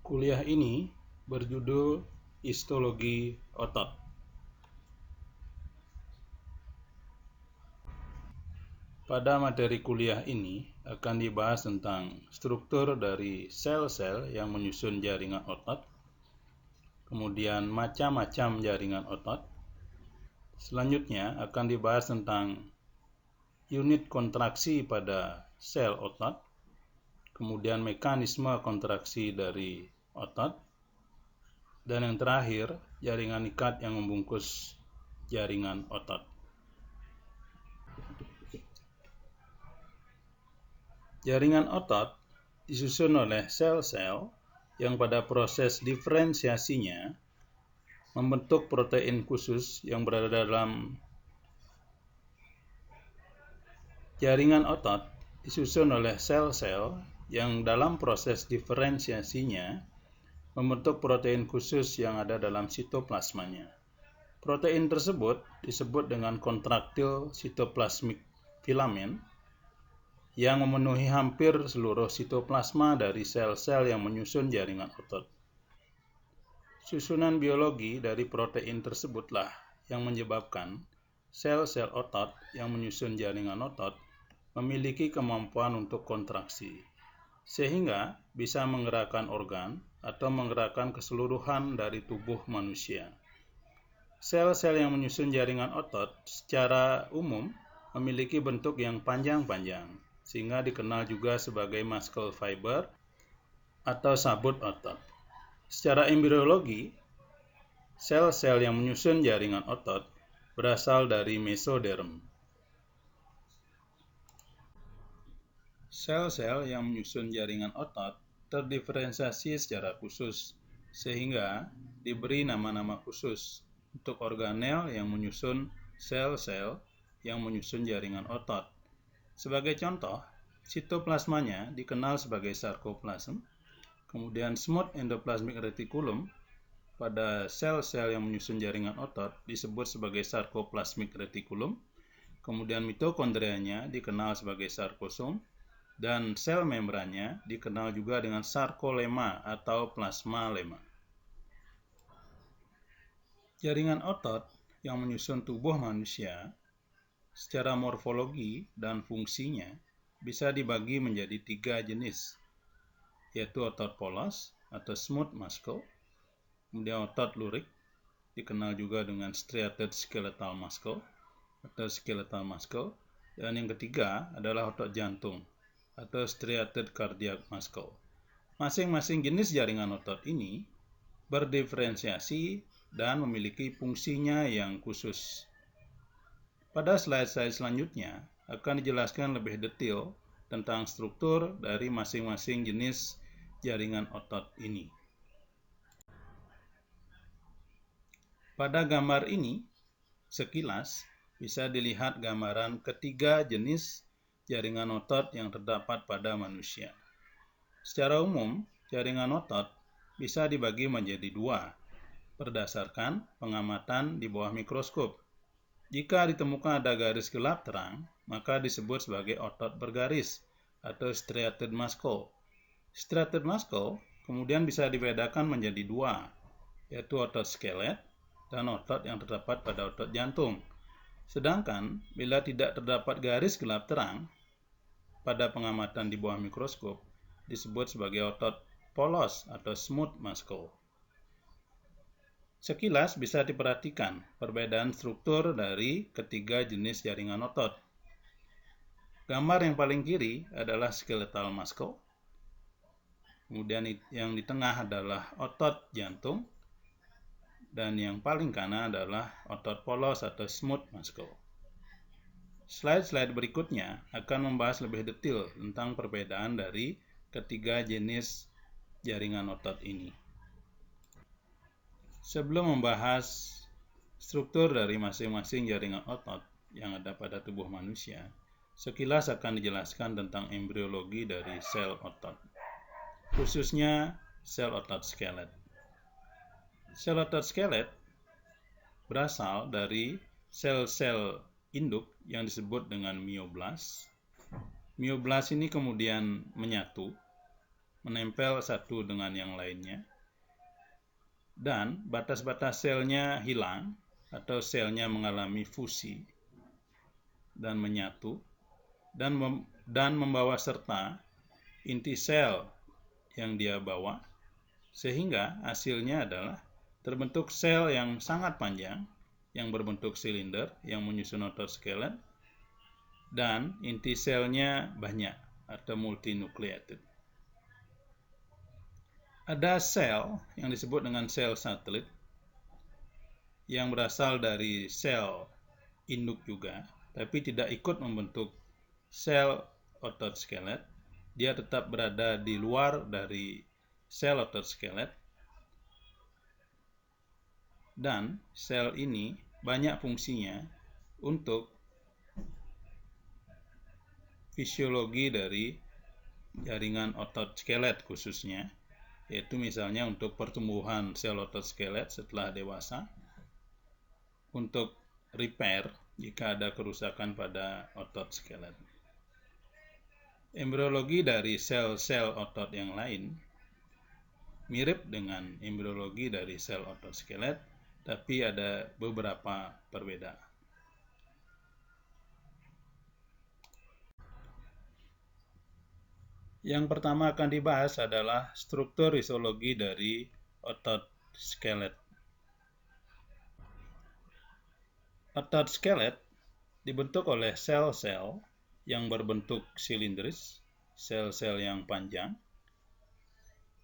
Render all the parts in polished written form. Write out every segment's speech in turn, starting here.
Kuliah ini berjudul Histologi Otot. Pada materi kuliah ini akan dibahas tentang struktur dari sel-sel yang menyusun jaringan otot, kemudian macam-macam jaringan otot. Selanjutnya akan dibahas tentang unit kontraksi pada sel otot, kemudian mekanisme kontraksi dari otot, dan yang terakhir, jaringan ikat yang membungkus jaringan otot. Jaringan otot disusun oleh sel-sel yang pada proses diferensiasinya membentuk protein khusus yang berada dalam jaringan otot disusun oleh sel-sel yang dalam proses diferensiasinya membentuk protein khusus yang ada dalam sitoplasmanya. Protein tersebut disebut dengan kontraktil sitoplasmik filamen yang memenuhi hampir seluruh sitoplasma dari sel-sel yang menyusun jaringan otot. Susunan biologi dari protein tersebutlah yang menyebabkan sel-sel otot yang menyusun jaringan otot memiliki kemampuan untuk kontraksi, sehingga bisa menggerakkan organ atau menggerakkan keseluruhan dari tubuh manusia. Sel-sel yang menyusun jaringan otot secara umum memiliki bentuk yang panjang-panjang, sehingga dikenal juga sebagai muscle fiber atau sabut otot. Secara embriologi, sel-sel yang menyusun jaringan otot berasal dari mesoderm. Sel-sel yang menyusun jaringan otot terdiferensiasi secara khusus, sehingga diberi nama-nama khusus untuk organel yang menyusun sel-sel yang menyusun jaringan otot. Sebagai contoh, sitoplasmanya dikenal sebagai sarkoplasm, kemudian smooth endoplasmic reticulum pada sel-sel yang menyusun jaringan otot disebut sebagai sarkoplasmic reticulum, kemudian mitokondrianya dikenal sebagai sarkosom, dan sel membrannya dikenal juga dengan sarkolema atau plasmalema. Jaringan otot yang menyusun tubuh manusia secara morfologi dan fungsinya bisa dibagi menjadi 3 jenis, yaitu otot polos atau smooth muscle, kemudian otot lurik, dikenal juga dengan striated skeletal muscle atau skeletal muscle, dan yang ketiga adalah otot jantung atau striated cardiac muscle. Masing-masing jenis jaringan otot ini berdiferensiasi dan memiliki fungsinya yang khusus. Pada slide-slide selanjutnya akan dijelaskan lebih detail tentang struktur dari masing-masing jenis jaringan otot ini. Pada gambar ini, sekilas bisa dilihat gambaran ketiga jenis jaringan otot yang terdapat pada manusia. Secara umum, jaringan otot bisa dibagi menjadi 2 berdasarkan pengamatan di bawah mikroskop. Jika ditemukan ada garis gelap terang, maka disebut sebagai otot bergaris atau striated muscle. Striated muscle kemudian bisa dibedakan menjadi 2, yaitu otot skelet dan otot yang terdapat pada otot jantung. Sedangkan bila tidak terdapat garis gelap terang pada pengamatan di bawah mikroskop, disebut sebagai otot polos atau smooth muscle. Sekilas bisa diperhatikan perbedaan struktur dari ketiga jenis jaringan otot. Gambar yang paling kiri adalah skeletal muscle, kemudian yang di tengah adalah otot jantung, dan yang paling kanan adalah otot polos atau smooth muscle. Slide-slide berikutnya akan membahas lebih detail tentang perbedaan dari ketiga jenis jaringan otot ini. Sebelum membahas struktur dari masing-masing jaringan otot yang ada pada tubuh manusia, sekilas akan dijelaskan tentang embriologi dari sel otot, khususnya sel otot skelet. Sel otot skelet berasal dari sel-sel induk yang disebut dengan mioblast. Mioblast ini kemudian menyatu menempel satu dengan yang lainnya, dan batas-batas selnya hilang atau selnya mengalami fusi dan menyatu, dan membawa serta inti sel yang dia bawa, sehingga hasilnya adalah terbentuk sel yang sangat panjang yang berbentuk silinder yang menyusun otot skelet, dan inti selnya banyak atau multinucleated. Ada sel yang disebut dengan sel satelit yang berasal dari sel induk juga, tapi tidak ikut membentuk sel otot skelet. Dia tetap berada di luar dari sel otot skelet, dan sel ini banyak fungsinya untuk fisiologi dari jaringan otot skelet khususnya, yaitu misalnya untuk pertumbuhan sel otot skelet setelah dewasa, untuk repair jika ada kerusakan pada otot skelet. Embriologi dari sel-sel otot yang lain mirip dengan embriologi dari sel otot skelet, tapi ada beberapa perbedaan. Yang pertama akan dibahas adalah struktur histologi dari otot skelet. Otot skelet dibentuk oleh sel-sel yang berbentuk silindris, sel-sel yang panjang.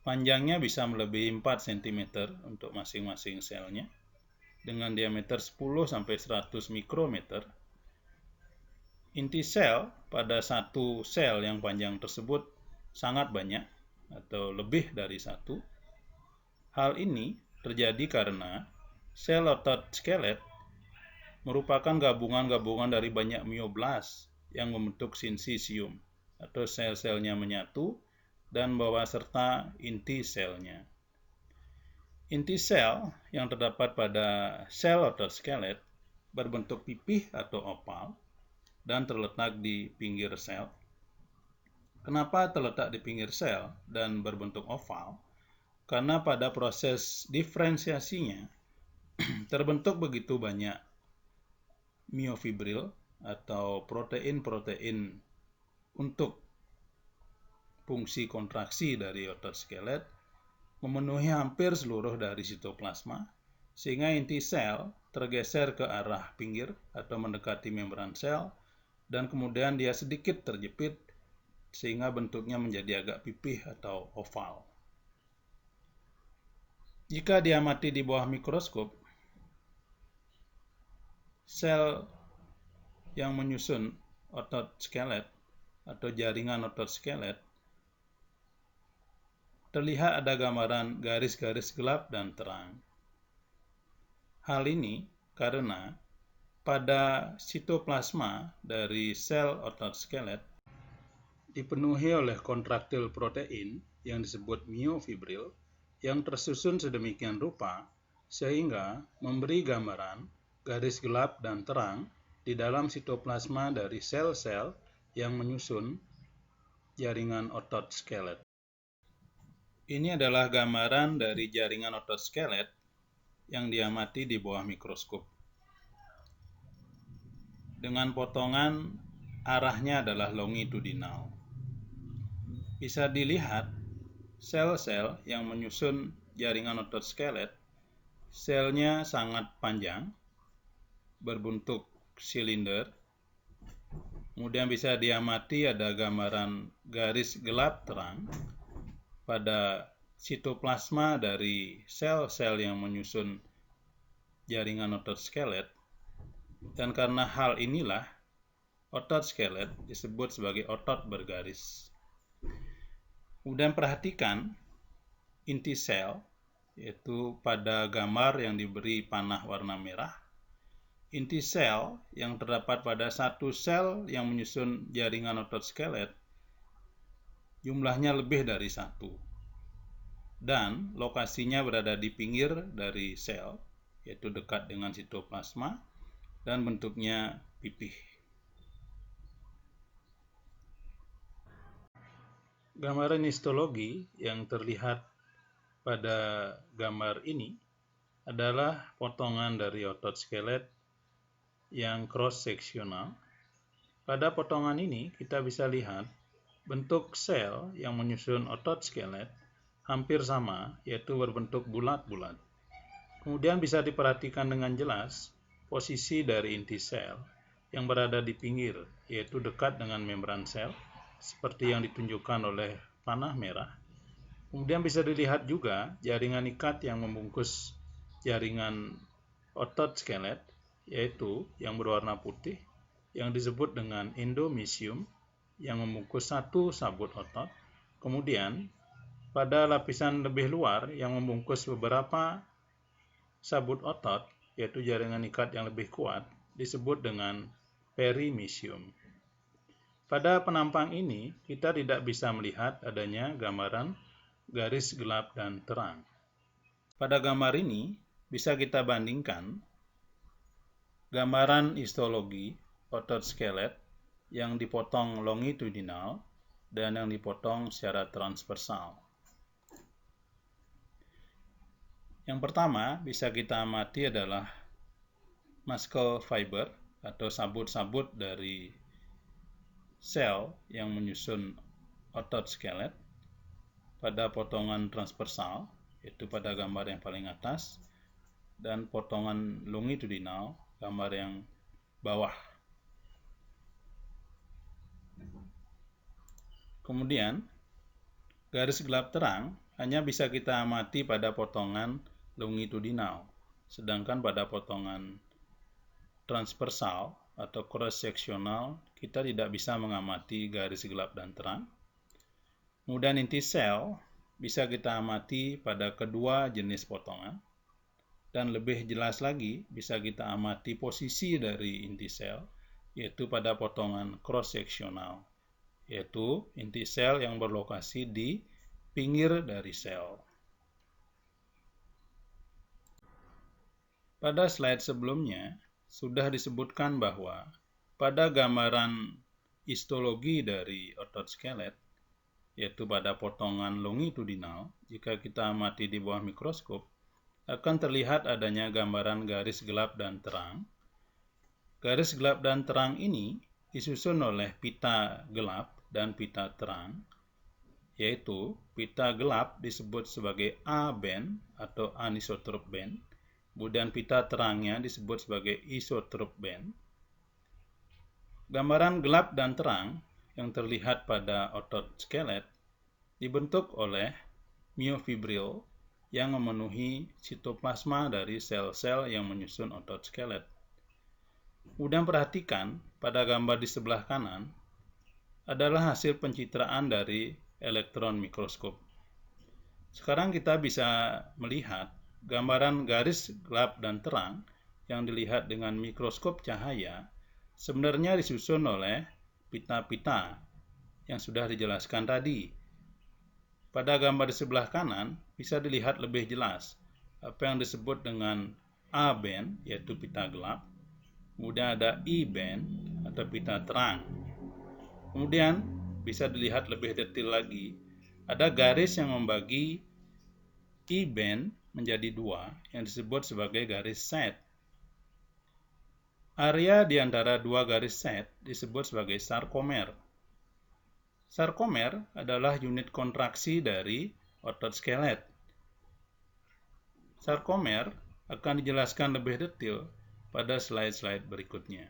Panjangnya bisa melebihi 4 cm untuk masing-masing selnya, dengan diameter 10-100 mikrometer. Inti sel pada satu sel yang panjang tersebut sangat banyak atau lebih dari satu. Hal ini terjadi karena sel otot skelet merupakan gabungan-gabungan dari banyak myoblas yang membentuk sinsisium atau sel-selnya menyatu dan membawa serta inti selnya. Inti sel yang terdapat pada sel otot skelet berbentuk pipih atau oval dan terletak di pinggir sel. Kenapa terletak di pinggir sel dan berbentuk oval? Karena pada proses diferensiasinya terbentuk begitu banyak myofibril atau protein-protein untuk fungsi kontraksi dari otot skelet, memenuhi hampir seluruh dari sitoplasma, sehingga inti sel tergeser ke arah pinggir atau mendekati membran sel, dan kemudian dia sedikit terjepit sehingga bentuknya menjadi agak pipih atau oval. Jika diamati di bawah mikroskop, sel yang menyusun otot skelet atau jaringan otot skelet, terlihat ada gambaran garis-garis gelap dan terang. Hal ini karena pada sitoplasma dari sel otot skelet dipenuhi oleh kontraktil protein yang disebut myofibril yang tersusun sedemikian rupa sehingga memberi gambaran garis gelap dan terang di dalam sitoplasma dari sel-sel yang menyusun jaringan otot skelet. Ini adalah gambaran dari jaringan otot skelet yang diamati di bawah mikroskop. Dengan potongan arahnya adalah longitudinal. Bisa dilihat sel-sel yang menyusun jaringan otot skelet, selnya sangat panjang, berbentuk silinder. Kemudian bisa diamati ada gambaran garis gelap terang pada sitoplasma dari sel-sel yang menyusun jaringan otot skelet. Dan karena hal inilah otot skelet disebut sebagai otot bergaris. Kemudian perhatikan inti sel, yaitu pada gambar yang diberi panah warna merah. Inti sel yang terdapat pada satu sel yang menyusun jaringan otot skelet, jumlahnya lebih dari satu. Dan lokasinya berada di pinggir dari sel, yaitu dekat dengan sitoplasma, dan bentuknya pipih. Gambaran histologi yang terlihat pada gambar ini adalah potongan dari otot skelet yang cross-seksional. Pada potongan ini kita bisa lihat bentuk sel yang menyusun otot skelet hampir sama, yaitu berbentuk bulat-bulat. Kemudian bisa diperhatikan dengan jelas posisi dari inti sel yang berada di pinggir, yaitu dekat dengan membran sel, seperti yang ditunjukkan oleh panah merah. Kemudian bisa dilihat juga jaringan ikat yang membungkus jaringan otot skelet, yaitu yang berwarna putih, yang disebut dengan endomysium, yang membungkus satu sabut otot. Kemudian pada lapisan lebih luar yang membungkus beberapa sabut otot, yaitu jaringan ikat yang lebih kuat, disebut dengan perimysium. Pada penampang ini, kita tidak bisa melihat adanya gambaran garis gelap dan terang. Pada gambar ini, bisa kita bandingkan gambaran histologi otot skelet yang dipotong longitudinal dan yang dipotong secara transversal. Yang pertama bisa kita amati adalah muscle fiber atau sabut-sabut dari sel yang menyusun otot skelet pada potongan transversal, yaitu pada gambar yang paling atas, dan potongan longitudinal, gambar yang bawah. Kemudian, garis gelap terang hanya bisa kita amati pada potongan longitudinal, sedangkan pada potongan transversal atau cross-seksional kita tidak bisa mengamati garis gelap dan terang. Kemudian inti sel bisa kita amati pada kedua jenis potongan, dan lebih jelas lagi bisa kita amati posisi dari inti sel, yaitu pada potongan cross-seksional, yaitu inti sel yang berlokasi di pinggir dari sel. Pada slide sebelumnya, sudah disebutkan bahwa pada gambaran histologi dari otot skelet, yaitu pada potongan longitudinal, jika kita amati di bawah mikroskop, akan terlihat adanya gambaran garis gelap dan terang. Garis gelap dan terang ini disusun oleh pita gelap dan pita terang, yaitu pita gelap disebut sebagai A-band atau anisotrope band, kemudian pita terangnya disebut sebagai isotrope band. Gambaran gelap dan terang yang terlihat pada otot skelet dibentuk oleh myofibril yang memenuhi sitoplasma dari sel-sel yang menyusun otot skelet. Kemudian perhatikan pada gambar di sebelah kanan adalah hasil pencitraan dari elektron mikroskop. Sekarang kita bisa melihat gambaran garis gelap dan terang yang dilihat dengan mikroskop cahaya sebenarnya disusun oleh pita-pita yang sudah dijelaskan tadi. Pada gambar di sebelah kanan bisa dilihat lebih jelas apa yang disebut dengan A-band, yaitu pita gelap. Kemudian ada I-band atau pita terang. Kemudian bisa dilihat lebih detail lagi, ada garis yang membagi I-band menjadi dua yang disebut sebagai garis set. Area di antara dua garis set disebut sebagai sarkomer. Sarkomer adalah unit kontraksi dari otot skelet. Sarkomer akan dijelaskan lebih detail pada slide-slide berikutnya.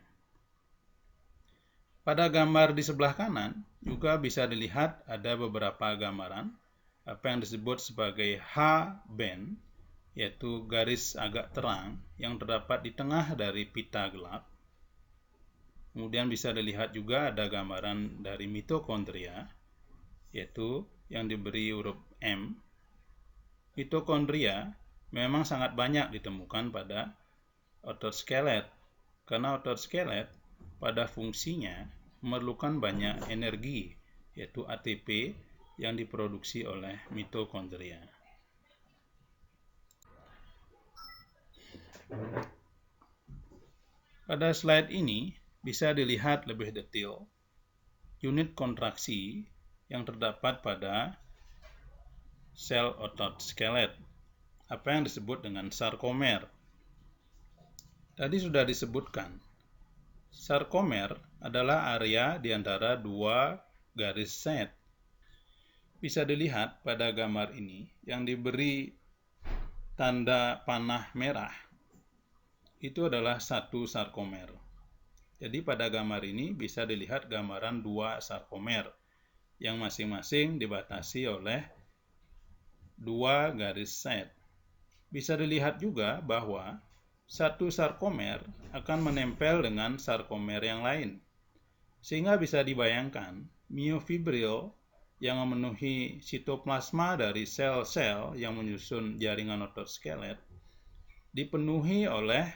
Pada gambar di sebelah kanan juga bisa dilihat ada beberapa gambaran apa yang disebut sebagai H-band, yaitu garis agak terang yang terdapat di tengah dari pita gelap. Kemudian bisa dilihat juga ada gambaran dari mitokondria, yaitu yang diberi huruf M. Mitokondria memang sangat banyak ditemukan pada otot skelet, karena otot skelet pada fungsinya memerlukan banyak energi, yaitu ATP yang diproduksi oleh mitokondria. Pada slide ini bisa dilihat lebih detail unit kontraksi yang terdapat pada sel otot skelet, apa yang disebut dengan sarkomer. Tadi sudah disebutkan, sarkomer adalah area di antara dua garis set. Bisa dilihat pada gambar ini yang diberi tanda panah merah, itu adalah satu sarkomer. Jadi pada gambar ini bisa dilihat gambaran dua sarkomer yang masing-masing dibatasi oleh dua garis set. Bisa dilihat juga bahwa satu sarkomer akan menempel dengan sarkomer yang lain. Sehingga bisa dibayangkan miofibril yang memenuhi sitoplasma dari sel-sel yang menyusun jaringan otot skelet dipenuhi oleh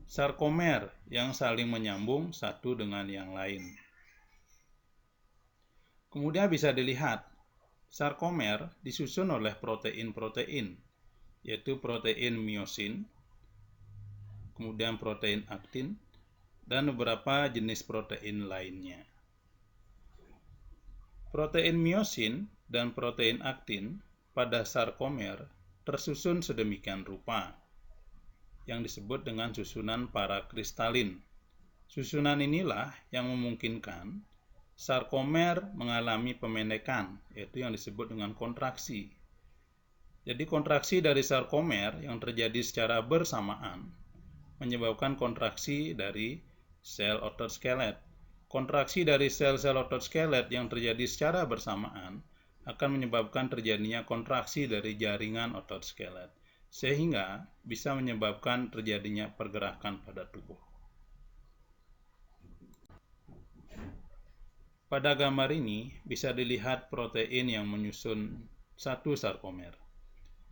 sarkomer yang saling menyambung satu dengan yang lain. Kemudian bisa dilihat, sarkomer disusun oleh protein-protein, yaitu protein miosin, kemudian protein aktin, dan beberapa jenis protein lainnya. Protein miosin dan protein aktin pada sarkomer tersusun sedemikian rupa, yang disebut dengan susunan parakristalin. Susunan inilah yang memungkinkan sarkomer mengalami pemendekan, yaitu yang disebut dengan kontraksi. Jadi kontraksi dari sarkomer yang terjadi secara bersamaan menyebabkan kontraksi dari sel otot skelet. Kontraksi dari sel-sel otot skelet yang terjadi secara bersamaan akan menyebabkan terjadinya kontraksi dari jaringan otot skelet, sehingga bisa menyebabkan terjadinya pergerakan pada tubuh. Pada gambar ini bisa dilihat protein yang menyusun satu sarkomer.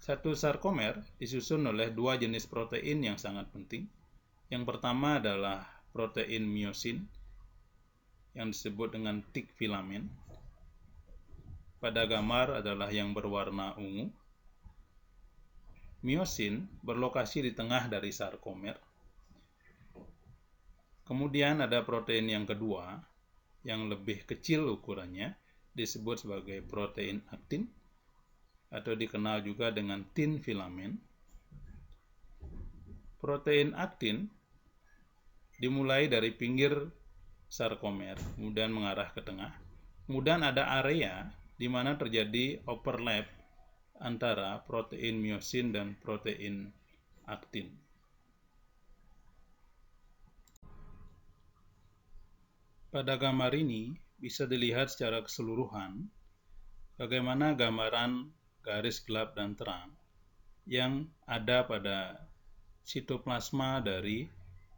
Satu sarkomer disusun oleh dua jenis protein yang sangat penting. Yang pertama adalah protein miosin yang disebut dengan thick filament. Pada gambar adalah yang berwarna ungu. Miosin berlokasi di tengah dari sarkomer. Kemudian ada protein yang kedua, yang lebih kecil ukurannya, disebut sebagai protein aktin, atau dikenal juga dengan thin filament. Protein aktin dimulai dari pinggir sarkomer, kemudian mengarah ke tengah. Kemudian ada area di mana terjadi overlap antara protein miosin dan protein aktin. Pada gambar ini bisa dilihat secara keseluruhan bagaimana gambaran garis gelap dan terang yang ada pada sitoplasma dari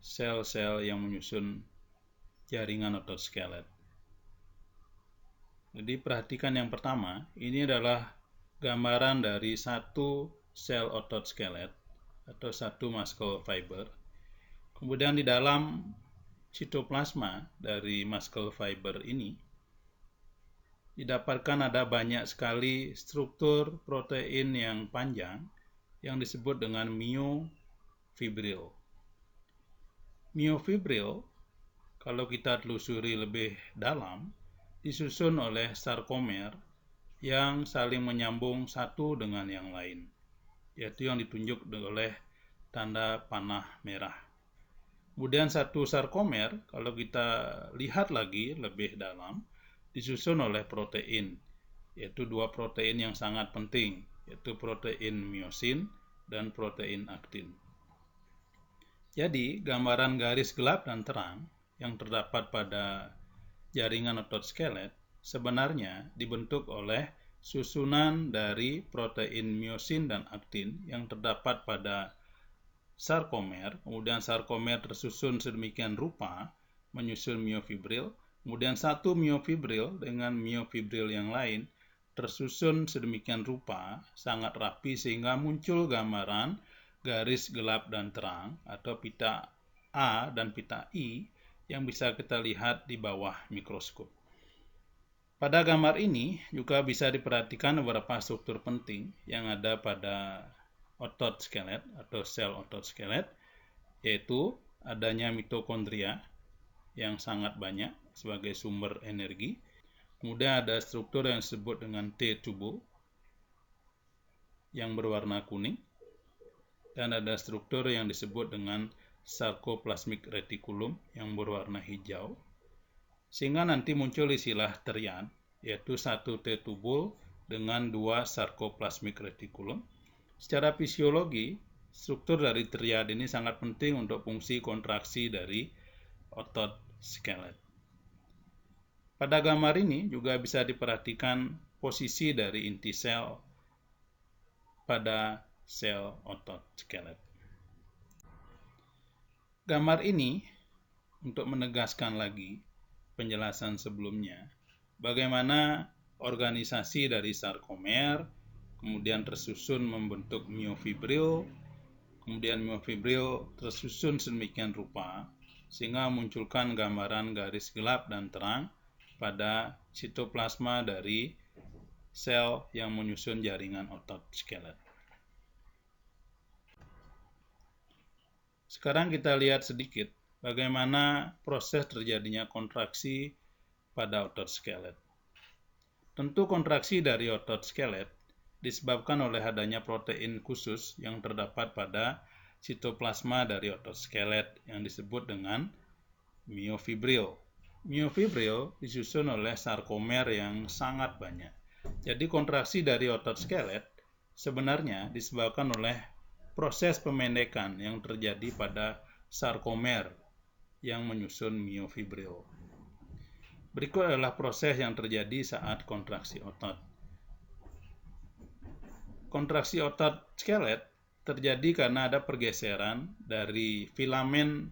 sel-sel yang menyusun jaringan otot skelet. Jadi perhatikan yang pertama, ini adalah gambaran dari satu sel otot skelet atau satu muscle fiber. Kemudian di dalam sitoplasma dari muscle fiber ini didapatkan ada banyak sekali struktur protein yang panjang yang disebut dengan miofibril. Miofibril, kalau kita telusuri lebih dalam, disusun oleh sarkomer yang saling menyambung satu dengan yang lain, yaitu yang ditunjuk oleh tanda panah merah. Kemudian satu sarkomer, kalau kita lihat lagi lebih dalam, disusun oleh protein, yaitu dua protein yang sangat penting, yaitu protein miosin dan protein aktin. Jadi, gambaran garis gelap dan terang yang terdapat pada jaringan otot skelet sebenarnya dibentuk oleh susunan dari protein miosin dan aktin yang terdapat pada sarkomer, kemudian sarkomer tersusun sedemikian rupa menyusun miofibril, kemudian satu miofibril dengan miofibril yang lain tersusun sedemikian rupa sangat rapi sehingga muncul gambaran garis gelap dan terang atau pita A dan pita I yang bisa kita lihat di bawah mikroskop. Pada gambar ini juga bisa diperhatikan beberapa struktur penting yang ada pada otot skelet atau sel otot skelet, yaitu adanya mitokondria yang sangat banyak sebagai sumber energi. Kemudian ada struktur yang disebut dengan T-tubulo yang berwarna kuning, dan ada struktur yang disebut dengan sarcoplasmic reticulum yang berwarna hijau, sehingga nanti muncul istilah triad, yaitu satu T-tubulo dengan dua sarcoplasmic reticulum. Secara fisiologi, struktur dari triad ini sangat penting untuk fungsi kontraksi dari otot skelet. Pada gambar ini juga bisa diperhatikan posisi dari inti sel pada sel otot skelet. Gambar ini untuk menegaskan lagi penjelasan sebelumnya, bagaimana organisasi dari sarkomer, kemudian tersusun membentuk miofibril, kemudian miofibril tersusun sedemikian rupa, sehingga munculkan gambaran garis gelap dan terang pada sitoplasma dari sel yang menyusun jaringan otot skelet. Sekarang kita lihat sedikit bagaimana proses terjadinya kontraksi pada otot skelet. Tentu kontraksi dari otot skelet disebabkan oleh adanya protein khusus yang terdapat pada sitoplasma dari otot skelet yang disebut dengan miofibril. Miofibril disusun oleh sarkomer yang sangat banyak. Jadi kontraksi dari otot skelet sebenarnya disebabkan oleh proses pemendekan yang terjadi pada sarkomer yang menyusun miofibril. Berikut adalah proses yang terjadi saat kontraksi otot. Kontraksi otot skelet terjadi karena ada pergeseran dari filamen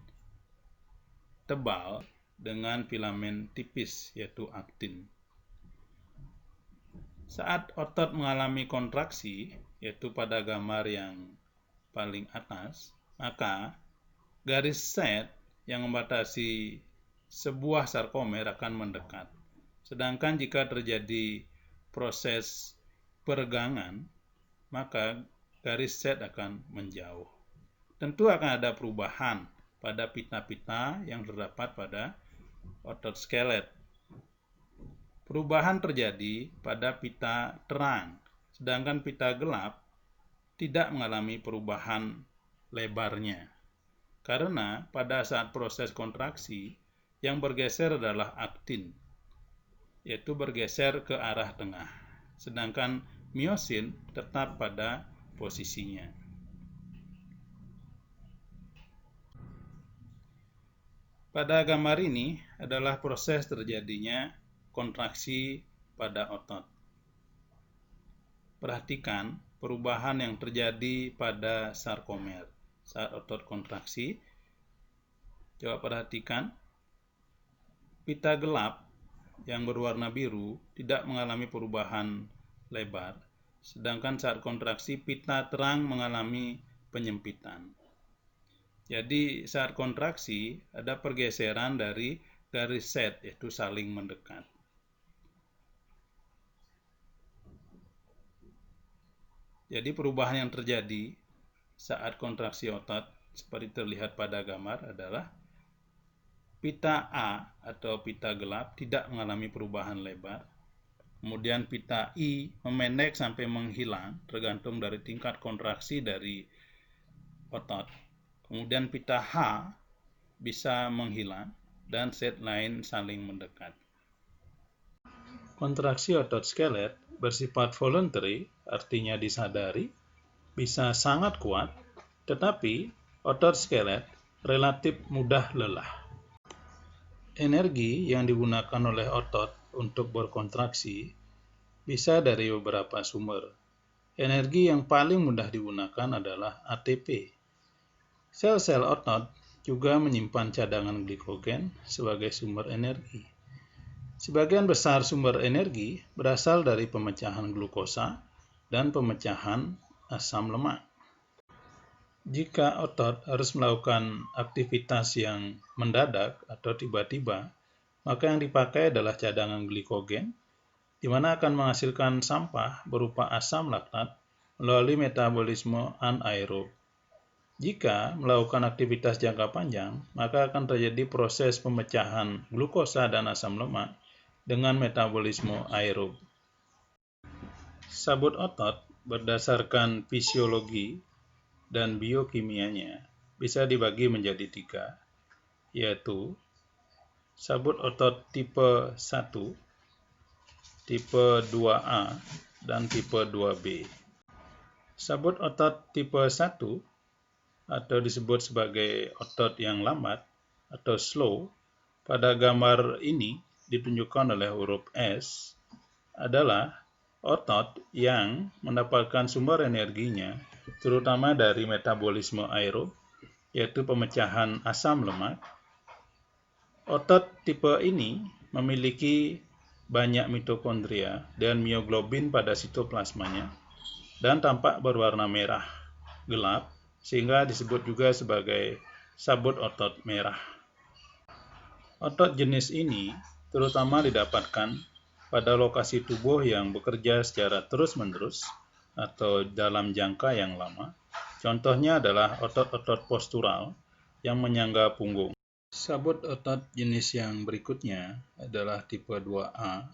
tebal dengan filamen tipis, yaitu aktin. Saat otot mengalami kontraksi, yaitu pada gambar yang paling atas, maka garis Z yang membatasi sebuah sarkomer akan mendekat. Sedangkan jika terjadi proses peregangan, maka garis Z akan menjauh. Tentu akan ada perubahan pada pita-pita yang terdapat pada otot skelet. Perubahan terjadi pada pita terang, sedangkan pita gelap tidak mengalami perubahan lebarnya. Karena pada saat proses kontraksi, yang bergeser adalah aktin, yaitu bergeser ke arah tengah, sedangkan miosin tetap pada posisinya. Pada gambar ini adalah proses terjadinya kontraksi pada otot. Perhatikan perubahan yang terjadi pada sarkomer saat otot kontraksi. Coba perhatikan, pita gelap yang berwarna biru tidak mengalami perubahan lebar, sedangkan saat kontraksi pita terang mengalami penyempitan. Jadi saat kontraksi ada pergeseran dari garis Z, yaitu saling mendekat. Jadi perubahan yang terjadi saat kontraksi otot seperti terlihat pada gambar adalah pita A atau pita gelap tidak mengalami perubahan lebar. Kemudian pita I memendek sampai menghilang tergantung dari tingkat kontraksi dari otot. Kemudian pita H bisa menghilang dan Z lain saling mendekat. Kontraksi otot skelet bersifat voluntary, artinya disadari, bisa sangat kuat, tetapi otot skelet relatif mudah lelah. Energi yang digunakan oleh otot untuk berkontraksi bisa dari beberapa sumber. Energi yang paling mudah digunakan adalah ATP. Sel-sel otot juga menyimpan cadangan glikogen sebagai sumber energi. Sebagian besar sumber energi berasal dari pemecahan glukosa dan pemecahan asam lemak. Jika otot harus melakukan aktivitas yang mendadak atau tiba-tiba, maka yang dipakai adalah cadangan glikogen, di mana akan menghasilkan sampah berupa asam laktat melalui metabolisme anaerob. Jika melakukan aktivitas jangka panjang, maka akan terjadi proses pemecahan glukosa dan asam lemak dengan metabolisme aerob. Sabut otot berdasarkan fisiologi dan biokimianya bisa dibagi menjadi 3, yaitu sabut otot tipe 1, tipe 2A, dan tipe 2B. Sabut otot tipe 1 atau disebut sebagai otot yang lambat atau slow, pada gambar ini ditunjukkan oleh huruf S, adalah otot yang mendapatkan sumber energinya terutama dari metabolisme aerob, yaitu pemecahan asam lemak. Otot tipe ini memiliki banyak mitokondria dan mioglobin pada sitoplasmanya dan tampak berwarna merah gelap, sehingga disebut juga sebagai sabut otot merah. Otot jenis ini terutama didapatkan pada lokasi tubuh yang bekerja secara terus-menerus atau dalam jangka yang lama. Contohnya adalah otot-otot postural yang menyangga punggung. Sabut otot jenis yang berikutnya adalah tipe 2A.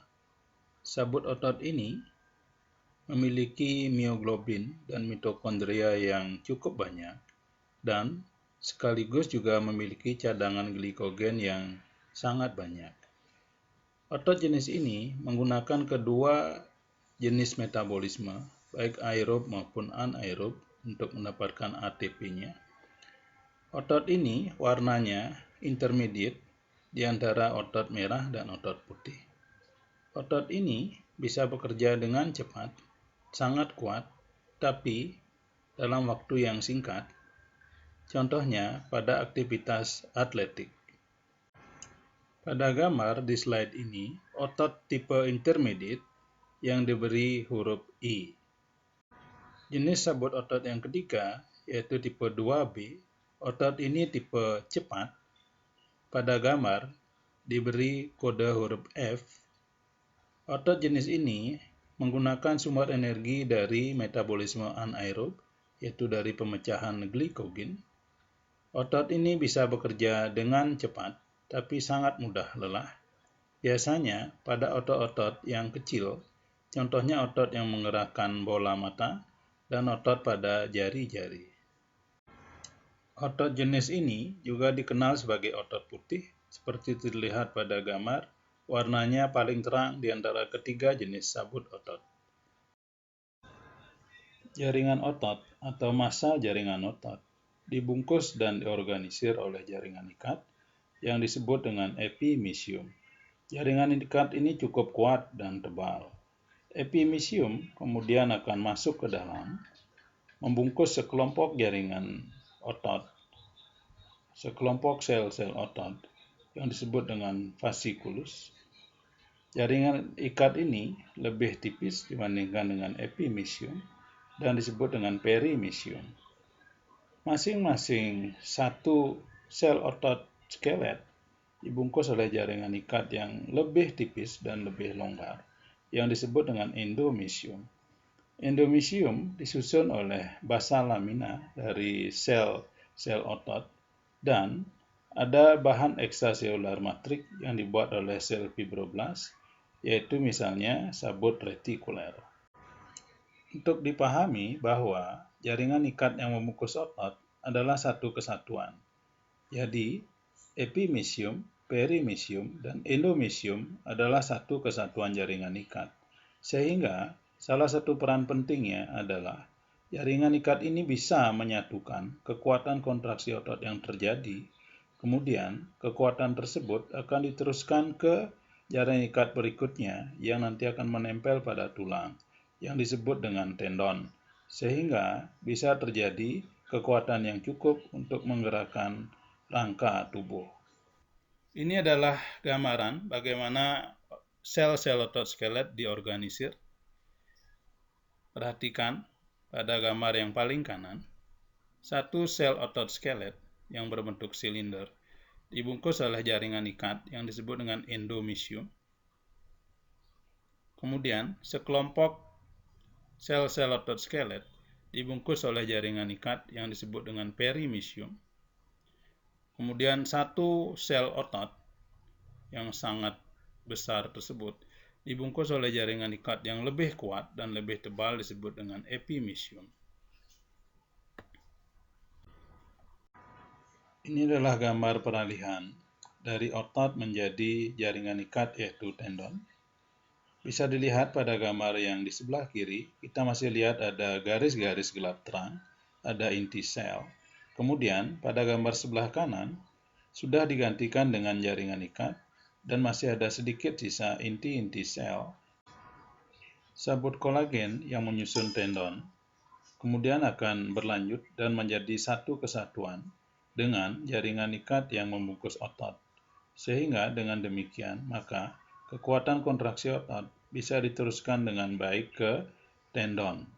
Sabut otot ini memiliki mioglobin dan mitokondria yang cukup banyak dan sekaligus juga memiliki cadangan glikogen yang sangat banyak. Otot jenis ini menggunakan kedua jenis metabolisme, baik aerob maupun anaerob, untuk mendapatkan ATP-nya. Otot ini warnanya intermediate di antara otot merah dan otot putih. Otot ini bisa bekerja dengan cepat, sangat kuat, tapi dalam waktu yang singkat. Contohnya pada aktivitas atletik. Pada gambar di slide ini, otot tipe intermediate yang diberi huruf I. Jenis sabut otot yang ketiga, yaitu tipe 2B, otot ini tipe cepat. Pada gambar diberi kode huruf F. Otot jenis ini menggunakan sumber energi dari metabolisme anaerob, yaitu dari pemecahan glikogen. Otot ini bisa bekerja dengan cepat, tapi sangat mudah lelah. Biasanya pada otot-otot yang kecil, contohnya otot yang menggerakkan bola mata dan otot pada jari-jari. Otot jenis ini juga dikenal sebagai otot putih, seperti terlihat pada gambar, warnanya paling terang di antara ketiga jenis sabut otot. Jaringan otot atau massa jaringan otot dibungkus dan diorganisir oleh jaringan ikat yang disebut dengan epimysium. Jaringan ikat ini cukup kuat dan tebal. Epimysium kemudian akan masuk ke dalam, membungkus sekelompok jaringan otot, sekelompok sel-sel otot yang disebut dengan fasciculus. Jaringan ikat ini lebih tipis dibandingkan dengan epimysium dan disebut dengan perimysium. Masing-masing satu sel otot skelet dibungkus oleh jaringan ikat yang lebih tipis dan lebih longgar, yang disebut dengan endomysium. Endomysium disusun oleh basa lamina dari sel-sel otot, dan ada bahan ekstraselular matrik yang dibuat oleh sel fibroblast, yaitu misalnya sabut retikuler. Untuk dipahami bahwa jaringan ikat yang membungkus otot adalah satu kesatuan. Jadi, epimysium, perimysium, dan endomysium adalah satu kesatuan jaringan ikat. Sehingga, salah satu peran pentingnya adalah jaringan ikat ini bisa menyatukan kekuatan kontraksi otot yang terjadi. Kemudian, kekuatan tersebut akan diteruskan ke jaringan ikat berikutnya yang nanti akan menempel pada tulang, yang disebut dengan tendon, sehingga bisa terjadi kekuatan yang cukup untuk menggerakkan rangka tubuh. Ini adalah gambaran bagaimana sel-sel otot skelet diorganisir. Perhatikan pada gambar yang paling kanan, satu sel otot skelet yang berbentuk silinder dibungkus oleh jaringan ikat yang disebut dengan endomysium. Kemudian, sekelompok sel-sel otot skelet dibungkus oleh jaringan ikat yang disebut dengan perimysium. Kemudian satu sel otot yang sangat besar tersebut dibungkus oleh jaringan ikat yang lebih kuat dan lebih tebal disebut dengan epimysium. Ini adalah gambar peralihan dari otot menjadi jaringan ikat yaitu tendon. Bisa dilihat pada gambar yang di sebelah kiri, kita masih lihat ada garis-garis gelap terang, ada inti sel. Kemudian pada gambar sebelah kanan, sudah digantikan dengan jaringan ikat, dan masih ada sedikit sisa inti-inti sel. Sabut kolagen yang menyusun tendon, kemudian akan berlanjut dan menjadi satu kesatuan dengan jaringan ikat yang membungkus otot. Sehingga dengan demikian, maka kekuatan kontraksi otot bisa diteruskan dengan baik ke tendon.